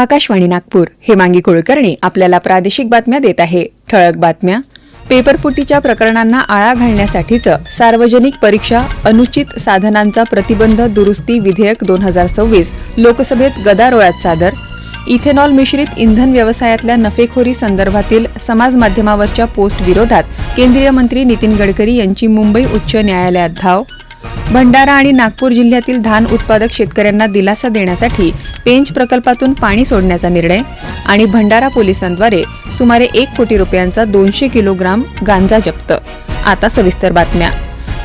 आकाशवाणी नागपूर. हेमांगी कुलकर्णी आपल्याला प्रादेशिक बातम्या देत आहे. ठळक बातम्या. पेपरफुटीच्या प्रकरणांना आळा घालण्यासाठीचं सार्वजनिक परीक्षा अनुचित साधनांचा प्रतिबंध दुरुस्ती विधेयक 2026 लोकसभेत गदारोळात सादर. इथेनॉल मिश्रित इंधन व्यवसायातल्या नफेखोरी संदर्भातील समाजमाध्यमावरच्या पोस्ट विरोधात केंद्रीय मंत्री नितीन गडकरी यांची मुंबई उच्च न्यायालयात धाव. भंडारा आणि नागपूर जिल्ह्यातील धान उत्पादक शेतकऱ्यांना दिलासा देण्यासाठी पेंच प्रकल्पातून पाणी सोडण्याचा निर्णय. आणि भंडारा पोलिसांद्वारे सुमारे 1 कोटी रुपयांचा 200 किलोग्राम गांजा जप्त. आता सविस्तर बातम्या.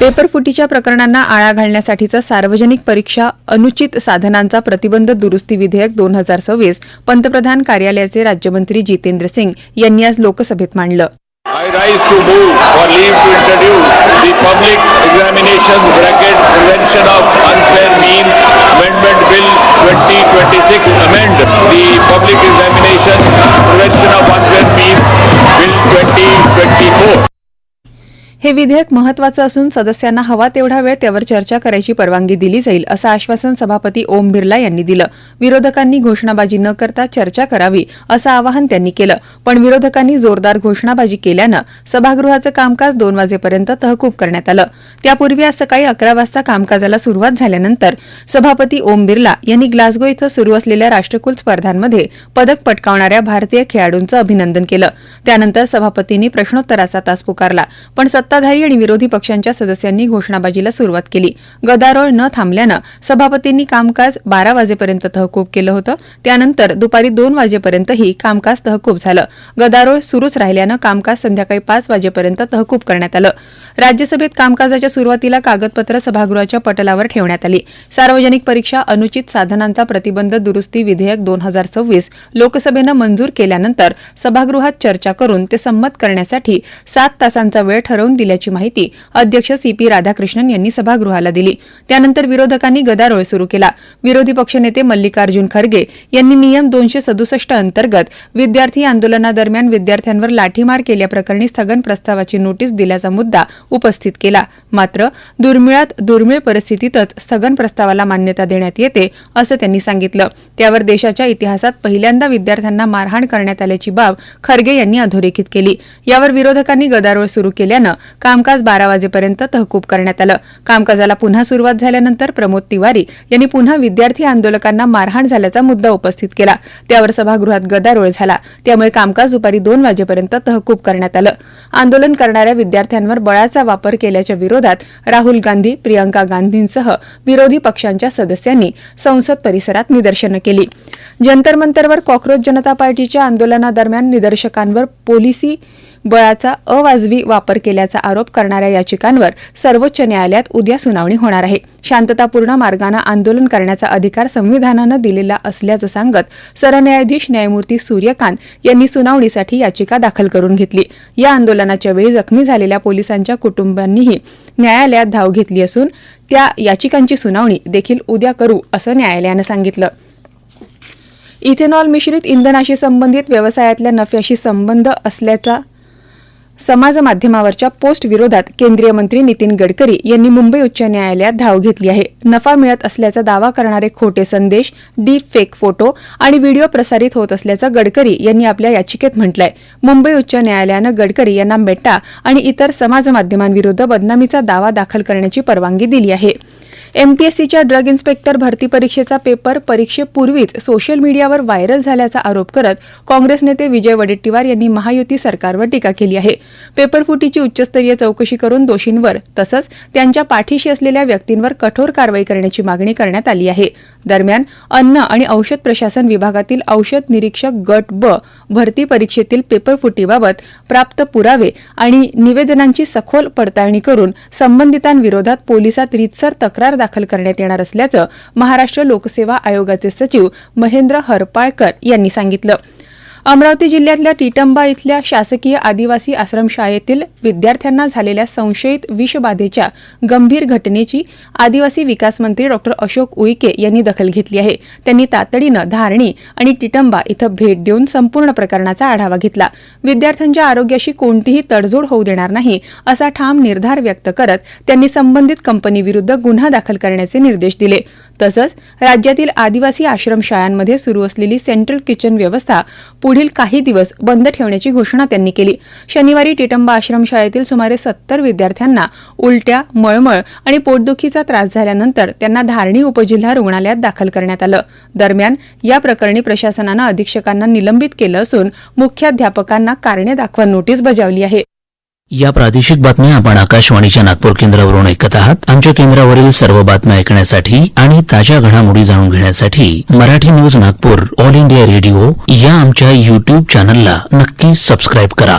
पेपरफुटीच्या प्रकरणांना आळा घालण्यासाठीचं सार्वजनिक परीक्षा अनुचित साधनांचा प्रतिबंध दुरुस्ती विधेयक 2026 पंतप्रधान कार्यालयाचे राज्यमंत्री जितेंद्र सिंग यांनी आज लोकसभेत मांडलं. I rise to move for leave to introduce the Public Examinations Prevention of Unfair Means Amendment Bill 2026. Amend the Public Examination Prevention of Unfair Means Bill 2024. हे विधेयक महत्वाचं असून सदस्यांना हवा तेवढा वेळ त्यावर चर्चा करायची परवानगी दिली जाईल असं आश्वासन सभापती ओम बिर्ला यांनी दिलं. विरोधकांनी घोषणाबाजी न करता चर्चा करावी असं आवाहन त्यांनी केलं. पण विरोधकांनी जोरदार घोषणाबाजी केल्यानं सभागृहाचं कामकाज 2 वाजेपर्यंत तहकूब करण्यात आलं. त्यापूर्वी आज सकाळी 11 वाजता कामकाजाला सुरुवात झाल्यानंतर सभापती ओम बिर्ला यांनी ग्लासगो इथं सुरू असलेल्या राष्ट्रकुल स्पर्धांमध्ये पदक पटकावणाऱ्या भारतीय खेळाडूंचं अभिनंदन केलं. त्यानंतर सभापतींनी प्रश्नोत्तराचा तास पुकारला. पण सत्ताधारी आणि विरोधी पक्षांच्या सदस्यांनी घोषणाबाजीला सुरुवात केली. गदारोळ न थांबल्यानं सभापतींनी कामकाज 12 वाजेपर्यंत तहकूब केलं होतं. त्यानंतर दुपारी 2 वाजेपर्यंतही कामकाज तहकूब झालं. गदारोळ सुरूच राहिल्यानं कामकाज संध्याकाळी 5 वाजेपर्यंत तहकूब करण्यात आलं. राज्यसभेत कामकाजाच्या सुरुवातीला कागदपत्र सभागृहाच्या पटलावर ठेवण्यात आली. सार्वजनिक परीक्षा अनुचित साधनांचा प्रतिबंध दुरुस्ती विधेयक 2026 लोकसभेनं मंजूर केल्यानंतर सभागृहात चर्चा करून ते संमत करण्यासाठी 7 तासांचा वेळ ठरवून दिल्याची माहिती अध्यक्ष CP राधाकृष्णन यांनी सभागृहाला दिली. त्यानंतर विरोधकांनी गदारोळ सुरू केला. विरोधी पक्षनेते मल्लिकार्जुन खरगे यांनी नियम 267 अंतर्गत विद्यार्थी आंदोलनादरम्यान विद्यार्थ्यांवर लाठीमार केल्याप्रकरणी स्थगन प्रस्तावाची नोटीस दिल्याचा मुद्दा उपस्थित केला. मात्र दुर्मिळात दुर्मिळ परिस्थितीतच स्थगन प्रस्तावाला मान्यता देण्यात येते असं त्यांनी सांगितलं. त्यावर देशाच्या इतिहासात पहिल्यांदा विद्यार्थ्यांना मारहाण करण्यात आल्याची बाब खरगे यांनी अधोरेखित केली. यावर विरोधकांनी गदारोळ सुरू केल्यानं कामकाज 12 वाजेपर्यंत तहकूब करण्यात आलं. कामकाजाला पुन्हा सुरुवात झाल्यानंतर प्रमोद तिवारी यांनी पुन्हा विद्यार्थी आंदोलकांना मारहाण झाल्याचा मुद्दा उपस्थित केला. त्यावर सभागृहात गदारोळ झाला. त्यामुळे कामकाज दुपारी 2 वाजेपर्यंत तहकूब करण्यात आलं. आंदोलन करणाऱ्या विद्यार्थ्यांवर बळाचा वापर केल्याच्या विरोधात राहुल गांधी, प्रियंका गांधींसह विरोधी पक्षांच्या सदस्यांनी संसद परिसरात निदर्शनं केली. जंतर मंतरवर कॉक्रोच जनता पार्टीच्या आंदोलनादरम्यान निदर्शकांवर पोलिसी बळाचा अवाजवी वापर केल्याचा आरोप करणाऱ्या याचिकांवर सर्वोच्च न्यायालयात उद्या सुनावणी होणार आहे. शांततापूर्ण मार्गाने आंदोलन करण्याचा अधिकार संविधानानं दिलेला असल्याचं सांगत सरन्यायाधीश न्यायमूर्ती सूर्यकांत यांनी सुनावणीसाठी याचिका दाखल करून घेतली. या आंदोलनाच्या वेळी जखमी झालेल्या पोलिसांच्या कुटुंबांनीही न्यायालयात धाव घेतली असून त्या याचिकांची सुनावणी देखील उद्या करू असं न्यायालयानं सांगितलं. इथेनॉल मिश्रित इंधनाशी संबंधित व्यवसायातल्या नफ्याशी संबंध असल्याचा समाजमाध्यमावरच्या पोस्ट विरोधात केंद्रीय मंत्री नितीन गडकरी यांनी मुंबई उच्च न्यायालयात धाव घेतली आहे. नफा मिळत असल्याचा दावा करणारे खोटे संदेश, डीप फेक फोटो आणि व्हिडिओ प्रसारित होत असल्याचं गडकरी यांनी आपल्या याचिकेत म्हटलंय. मुंबई उच्च न्यायालयानं गडकरी यांना मेटा आणि इतर समाजमाध्यमांविरुद्ध बदनामीचा दावा दाखल करण्याची परवानगी दिली आहे. MPSCच्या ड्रग इन्स्पेक्टर भरती परीक्षेचा पेपर परीक्षेपूर्वीच सोशल मीडियावर व्हायरल झाल्याचा आरोप करत काँग्रेस नेते विजय वडेट्टीवार यांनी महायुती सरकारवर टीका केली आहे. पेपरफुटीची उच्चस्तरीय चौकशी करून दोषींवर तसंच त्यांच्या पाठीशी असलेल्या व्यक्तींवर कठोर कारवाई करण्याची मागणी करण्यात आली आहे. दरम्यान अन्न आणि औषध प्रशासन विभागातील औषध निरीक्षक गट ब भरती परीक्षेतील पेपरफुटीबाबत प्राप्त पुरावे आणि निवेदनांची सखोल पडताळणी करून संबंधितांविरोधात पोलिसात रीतसर तक्रार दाखल करण्यात येणार असल्याचं महाराष्ट्र लोकसेवा आयोगाचे सचिव महेंद्र हरपाळकर यांनी सांगितलं. अमरावती जिल्ह्यातल्या टिटंबा इथल्या शासकीय आदिवासी आश्रमशाळेतील विद्यार्थ्यांना झालेल्या संशयित विषबाधेच्या गंभीर घटनेची आदिवासी विकास मंत्री डॉ. अशोक उईके यांनी दखल घेतली आहे. त्यांनी तातडीनं धारणी आणि टिटंबा इथं भेट देऊन संपूर्ण प्रकरणाचा आढावा घेतला. विद्यार्थ्यांच्या आरोग्याशी कोणतीही तडजोड होऊ देणार नाही असा ठाम निर्धार व्यक्त करत त्यांनी संबंधित कंपनीविरुद्ध गुन्हा दाखल करण्याचे निर्देश दिले. तसंच राज्यातील आदिवासी आश्रमशाळांमध्ये सुरू असलेली सेंट्रल किचन व्यवस्था पुढील काही दिवस बंद ठेवण्याची घोषणा त्यांनी केली. शनिवारी टिटंबा आश्रमशाळेतील सुमारे 70 विद्यार्थ्यांना उलट्या, मळमळ आणि पोटदुखीचा त्रास झाल्यानंतर त्यांना धारणी उपजिल्हा रुग्णालयात दाखल करण्यात आलं. दरम्यान या प्रकरणी प्रशासनानं अधीक्षकांना निलंबित केलं असून मुख्याध्यापकांना कारणे दाखवा नोटीस बजावली आहे. या प्रादेशिक बातम्या आपण आकाशवाणीच्या नागपूर केंद्रावरून ऐकत आहात. आमच्या केंद्रावरील सर्व बातम्या ऐकण्यासाठी आणि ताज्या घडामोडी जाणून घेण्यासाठी Marathi news Nagpur all India radio या आमच्या YouTube चॅनलला नक्की सबस्क्राईब करा.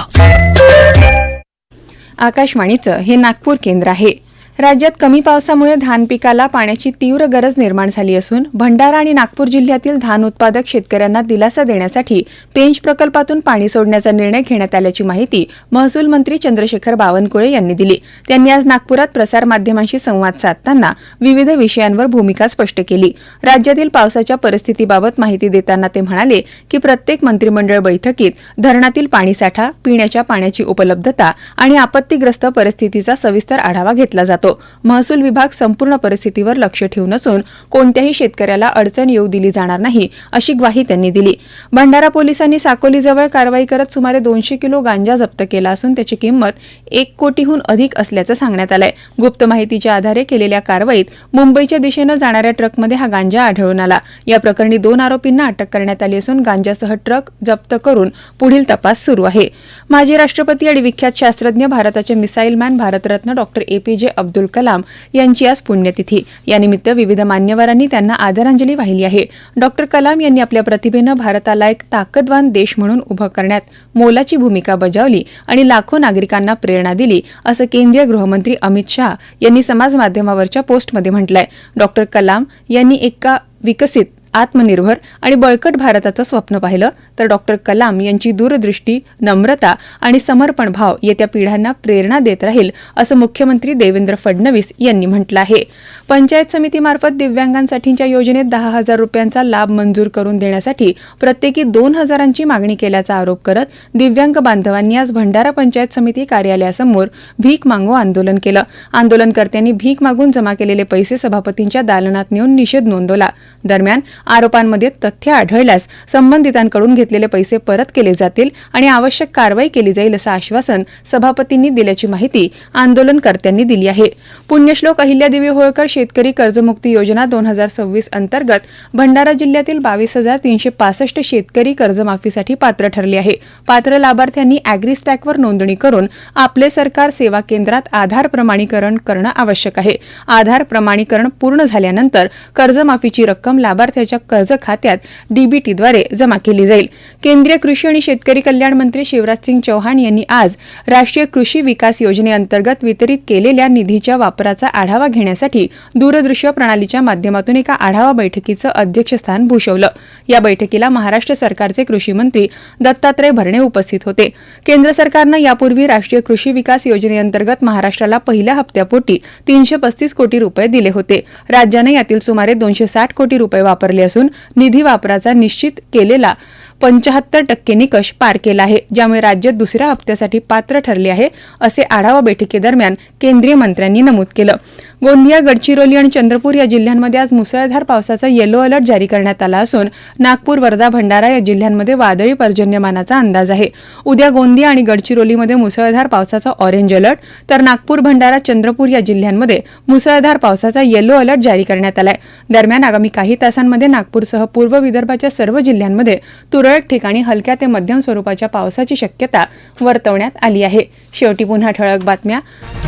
आकाशवाणीचं हे नागपूर केंद्र आहे. राज्यात कमी पावसामुळे धान पिकाला पाण्याची तीव्र गरज निर्माण झाली असून भंडारा आणि नागपूर जिल्ह्यातील धान उत्पादक शेतकऱ्यांना दिलासा देण्यासाठी पेंच प्रकल्पातून पाणी सोडण्याचा निर्णय घेण्यात आल्याची माहिती महसूल मंत्री चंद्रशेखर बावनकुळे यांनी दिली. त्यांनी आज नागपुरात प्रसारमाध्यमांशी संवाद साधताना विविध विषयांवर भूमिका स्पष्ट केली. राज्यातील पावसाच्या परिस्थितीबाबत माहिती देताना ते म्हणाले की प्रत्येक मंत्रिमंडळ बैठकीत धरणातील पाणीसाठा, पिण्याच्या पाण्याची उपलब्धता आणि आपत्तीग्रस्त परिस्थितीचा सविस्तर आढावा घेतला जातो. महसूल विभाग संपूर्ण परिस्थितीवर लक्ष ठेवून असून कोणत्याही शेतकऱ्याला अडचण येऊ दिली जाणार नाही अशी ग्वाही त्यांनी दिली. भंडारा पोलिसांनी साकोलीजवळ कारवाई करत सुमारे 200 किलो गांजा जप्त केला असून त्याची किंमत 1 कोटीहून अधिक असल्याचं सांगण्यात आलंय. गुप्त माहितीच्या आधारे केलेल्या कारवाईत मुंबईच्या दिशेनं जाणाऱ्या ट्रकमध्ये हा गांजा आढळून आला. या प्रकरणी 2 आरोपींना अटक करण्यात आली असून गांजासह ट्रक जप्त करून पुढील तपास सुरू आहे. माजी राष्ट्रपती आणि विख्यात शास्त्रज्ञ, भारताचे missile man, Bharat Ratna doctor APJ Abdul Kalam यांची आज पुण्यतिथी. यानिमित्त विविध मान्यवरांनी त्यांना आदरांजली वाहिली आहे. डॉक्टर कलाम यांनी आपल्या प्रतिभेनं भारताला एक ताकदवान देश म्हणून उभं करण्यात मोलाची भूमिका बजावली आणि लाखो नागरिकांना प्रेरणा दिली असं केंद्रीय गृहमंत्री अमित शाह यांनी समाजमाध्यमावरच्या पोस्टमध्ये म्हटलंय. डॉक्टर कलाम यांनी एका विकसित, आत्मनिर्भर आणि बळकट भारताचं स्वप्न पाहिलं तर डॉक्टर कलाम यांची दूरदृष्टी, नम्रता आणि समर्पण भाव येत्या पिढ्यांना प्रेरणा देत राहील असं मुख्यमंत्री देवेंद्र फडणवीस यांनी म्हटलं आहे. पंचायत समितीमार्फत दिव्यांगांसाठीच्या योजनेत 10,000 रुपयांचा लाभ मंजूर करून देण्यासाठी प्रत्येकी 2,000ची मागणी केल्याचा आरोप करत दिव्यांग बांधवांनी आज भंडारा पंचायत समिती कार्यालयासमोर भीक मागो आंदोलन केलं. आंदोलनकर्त्यांनी भीक मागून जमा केलेले पैसे सभापतींच्या दालनात नेऊन निषेध नोंदवला. दरम्यान आरोपांमध्ये तथ्य आढळल्यास संबंधितांकडून घेतलेले पैसे परत केले जातील आणि आवश्यक कारवाई केली जाईल असं आश्वासन सभापतींनी दिल्याची माहिती आंदोलनकर्त्यांनी दिली आहे. पुण्यश्लोक अहिल्यादेवी होळकर शेतकरी कर्जमुक्ती योजना 2026 अंतर्गत भंडारा जिल्ह्यातील 22,365 शेतकरी कर्जमाफीसाठी पात्र ठरले आहे. पात्र लाभार्थ्यांनी अॅग्रीस्टॅकवर नोंदणी करून आपले सरकार सेवा केंद्रात आधार प्रमाणीकरण करणं आवश्यक आहे. आधार प्रमाणीकरण पूर्ण झाल्यानंतर कर्जमाफीची रक्कम लाभार्थ्याच्या कर्ज खात्यात DBTद्वारे जमा केली जाईल. केंद्रीय कृषी आणि शेतकरी कल्याण मंत्री शिवराजसिंग चौहान यांनी आज राष्ट्रीय कृषी विकास योजनेअंतर्गत वितरित केलेल्या निधीच्या वापराचा आढावा घेण्यासाठी दूरदृश्य प्रणालीच्या माध्यमातून एका आढावा बैठकीचं अध्यक्षस्थान भूषवलं. या बैठकीला महाराष्ट्र सरकारचे कृषी मंत्री दत्तात्रय भरणे उपस्थित होते. केंद्र सरकारनं यापूर्वी राष्ट्रीय कृषी विकास योजनेअंतर्गत महाराष्ट्राला पहिल्या हप्त्यापोटी 335 कोटी रुपये दिले होते. राज्याने यातील सुमारे 260 कोटी रुपये वापरले असून निधी वापराचा निश्चित केलेला 75% निकष पार केला आहे, ज्यामुळे राज्य दुसऱ्या हप्त्यासाठी पात्र ठरले आहे असे आढावा बैठकीदरम्यान केंद्रीय मंत्र्यांनी नमूद केलं. गोंदिया, गडचिरोली आणि चंद्रपूर या जिल्ह्यांमध्ये आज मुसळधार पावसाचा येलो अलर्ट जारी करण्यात आला असून नागपूर, वर्धा, भंडारा या जिल्ह्यांमध्ये वादळी पर्जन्यमानाचा अंदाज आहे. उद्या गोंदिया आणि गडचिरोलीमध्ये मुसळधार पावसाचा ऑरेंज अलर्ट तर नागपूर, भंडारा, चंद्रपूर या जिल्ह्यांमध्ये मुसळधार पावसाचा येलो अलर्ट जारी करण्यात आलाय. दरम्यान आगामी काही तासांमध्ये नागपूरसह पूर्व विदर्भाच्या सर्व जिल्ह्यांमध्ये तुरळक ठिकाणी हलक्या ते मध्यम स्वरूपाच्या पावसाची शक्यता वर्तवण्यात आली आहे. शेवटी पुन्हा ठळक बातम्या.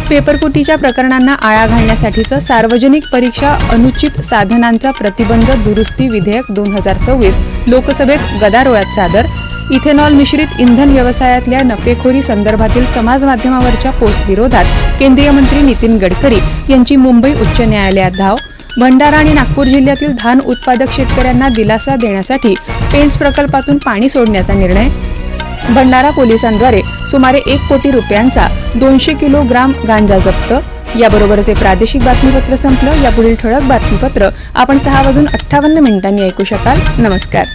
पेपरफुटीच्या प्रकरणांना आळा घालण्यासाठीचं सार्वजनिक परीक्षा अनुचित साधनांचा प्रतिबंध दुरुस्ती विधेयक 2026 लोकसभेत गदारोळात सादर. इथेनॉल मिश्रित इंधन व्यवसायातल्या नफेखोरी संदर्भातील समाजमाध्यमावरच्या पोस्ट विरोधात केंद्रीय मंत्री नितीन गडकरी यांची मुंबई उच्च न्यायालयात धाव. भंडारा आणि नागपूर जिल्ह्यातील धान उत्पादक शेतकऱ्यांना दिलासा देण्यासाठी पेंच प्रकल्पातून पाणी सोडण्याचा निर्णय. भंडारा पोलिसांद्वारे सुमारे 1 कोटी रुपयांचा 200 किलोग्राम गांजा जप्त. याबरोबरच हे प्रादेशिक बातमीपत्र संपलं. यापुढील ठळक बातमीपत्र आपण 6:58 ऐकू शकाल. नमस्कार.